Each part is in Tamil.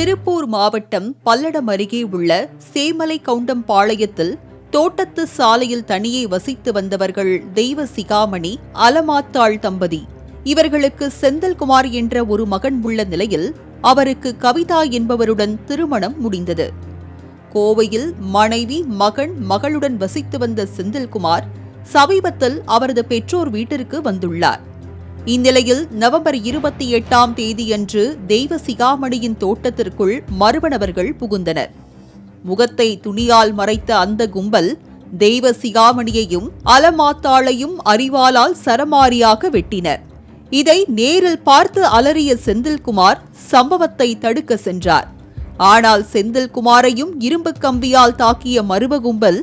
திருப்பூர் மாவட்டம் பல்லடம் அருகே உள்ள சேமலை கவுண்டம்பாளையத்தில் தோட்டத்து சாலையில் தனியே வசித்து வந்தவர்கள் தெய்வ சிகாமணி அலமாத்தாள் தம்பதி. இவர்களுக்கு செந்தில்குமார் என்ற ஒரு மகன் உள்ள நிலையில் அவருக்கு கவிதா என்பவருடன் திருமணம் முடிந்தது. கோவையில் மனைவி மகளுடன் வசித்து வந்த செந்தில்குமார் சமீபத்தில் அவரது பெற்றோர் வீட்டிற்கு வந்துள்ளார். இந்நிலையில் நவம்பர் 28ஆம் தேதியன்று தெய்வ சிகாமணியின் தோட்டத்திற்குள் மர்ம நபர்கள் புகுந்தனர். முகத்தை துணியால் மறைத்த அந்த கும்பல் தெய்வ சிகாமணியையும் அலமாத்தாளையும் அரிவாளால் சரமாரியாக வெட்டினர். இதை நேரில் பார்த்து அலறிய செந்தில்குமார் சம்பவத்தை தடுக்க சென்றார். ஆனால் செந்தில்குமாரையும் இரும்பு கம்பியால் தாக்கிய மர்ம கும்பல்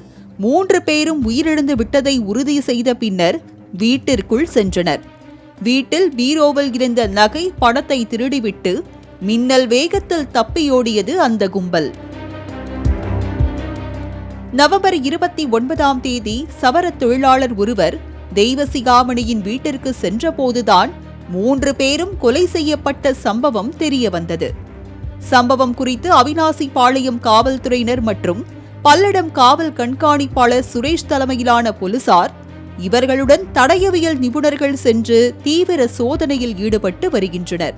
3 பேரும் உயிரிழந்து விட்டதை உறுதி செய்த பின்னர் வீட்டிற்குள் சென்றனர். வீட்டில் பீரோவில் இருந்த நகை பணத்தை திருடிவிட்டு மின்னல் வேகத்தில் தப்பியோடியது அந்த கும்பல். நவம்பர் 29ஆம் தேதி சவர தொழிலாளர் ஒருவர் தெய்வ சிகாமணியின் வீட்டிற்கு சென்றபோதுதான் 3 பேரும் கொலை செய்யப்பட்ட சம்பவம் தெரியவந்தது. சம்பவம் குறித்து அவிநாசி பாளையம் காவல்துறையினர் மற்றும் பல்லடம் காவல் கண்காணிப்பாளர் சுரேஷ் தலைமையிலான போலீசார் இவர்களுடன் தடயவியல் நிபுணர்கள் சென்று தீவிர சோதனையில் ஈடுபட்டு வருகின்றனர்.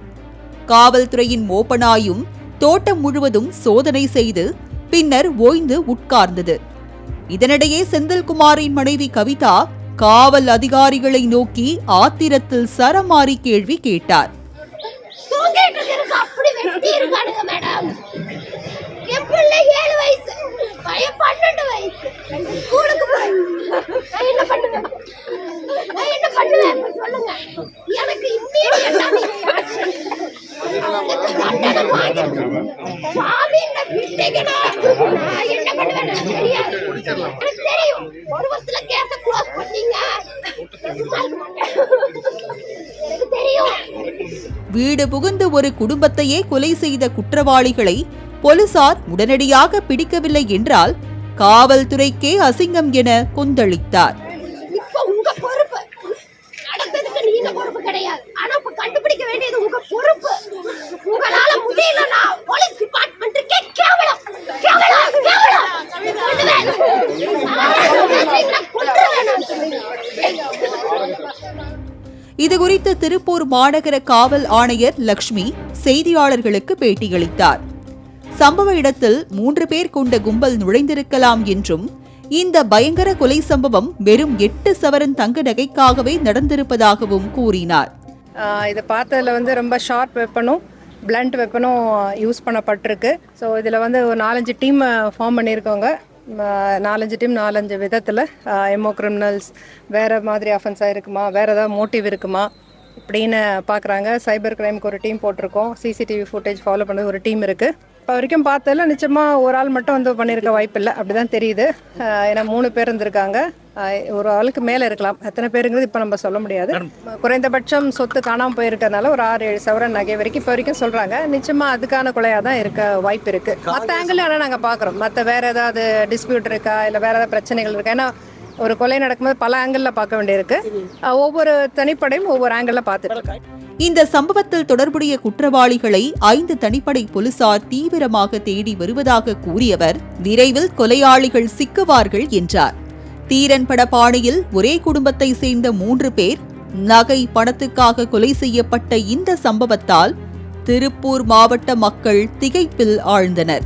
காவல்துறையின் மோப்பனாயும் தோட்டம் முழுவதும் சோதனை செய்து பின்னர் ஓய்ந்து உட்கார்ந்தது. இதனிடையே செந்தில்குமாரின் மனைவி கவிதா காவல் அதிகாரிகளை நோக்கி ஆத்திரத்தில் சரமாரி கேள்வி கேட்டார். வீடு புகுந்து ஒரு குடும்பத்தையே கொலை செய்த குற்றவாளிகளை போலீசார் உடனடியாக பிடிக்கவில்லை என்றால் காவல்துறைக்கே அசிங்கம் என கொந்தளித்தார். இதுகுறித்து திருப்பூர் மாநகர காவல் ஆணையர் லட்சுமி செய்தியாளர்களுக்கு பேட்டியளித்தார். சம்பவ இடத்தில் 3 பேர் கொண்ட கும்பல் நுழைந்திருக்கலாம் என்றும் இந்த பயங்கர கொலை சம்பவம் வெறும் 8 சவரன் தங்க நகைக்காகவே நடந்திருப்பதாகவும் கூறினார். இதை பார்த்ததில் ரொம்ப ஷார்ப் வெப்பனும் பிளண்ட் வெப்பனும் யூஸ் பண்ணப்பட்டிருக்கு. ஸோ இதில் ஒரு 4-5 டீம் ஃபார்ம் பண்ணியிருக்கோங்க. 4-5 டீம் 4-5 விதத்தில் எம்ஓ கிரிமினல்ஸ் வேறு மாதிரி அஃபென்ஸாக இருக்குமா, வேறு ஏதாவது மோட்டிவ் இருக்குமா இப்படின்னு பார்க்குறாங்க. சைபர் கிரைமுக்கு ஒரு டீம் போட்டிருக்கோம். சிசிடிவி ஃபுட்டேஜ் ஃபாலோ பண்ண ஒரு டீம் இருக்குது. இப்போ வரைக்கும் பார்த்ததில் நிச்சயமாக ஒரு ஆள் மட்டும் பண்ணியிருக்க வாய்ப்பு இல்லை, அப்படி தான் தெரியுது. ஏன்னா 3 பேர் இருந்திருக்காங்க. ஒரு ஆளுக்கு மேலே இருக்கலாம். எத்தனை பேருங்கிறது இப்போ நம்ம சொல்ல முடியாது. குறைந்தபட்சம் சொத்து காணாமல் போயிருக்கிறதுனால ஒரு 6-7 சவரன் நகை வரைக்கும் இப்போ வரைக்கும் சொல்கிறாங்க. நிச்சயமாக அதுக்கான கொலையாக தான் இருக்க வாய்ப்பு இருக்குது. மற்ற ஆங்கிள் ஆனால் நாங்கள் பார்க்குறோம். மற்ற வேறு ஏதாவது டிஸ்பியூட் இருக்கா, இல்லை வேறு ஏதாவது பிரச்சனைகள் இருக்கா? ஏன்னா ஒரு கொலை நடக்கும்போது பல ஆங்கிளில் பார்க்க வேண்டியிருக்கு. ஒவ்வொரு தனிப்படையும் ஒவ்வொரு ஆங்கிளில் பார்த்துட்டு இருக்காங்க. இந்த சம்பவத்தில் தொடர்புடைய குற்றவாளிகளை 5 தனிப்படை போலீசார் தீவிரமாக தேடி வருவதாக கூறியவர் விரைவில் கொலையாளிகள் சிக்குவார்கள் என்றார். தீரன் பட பாணியில் ஒரே குடும்பத்தை சேர்ந்த 3 பேர் நகை பணத்துக்காக கொலை செய்யப்பட்ட இந்த சம்பவத்தால் திருப்பூர் மாவட்ட மக்கள் திகைப்பில் ஆழ்ந்தனர்.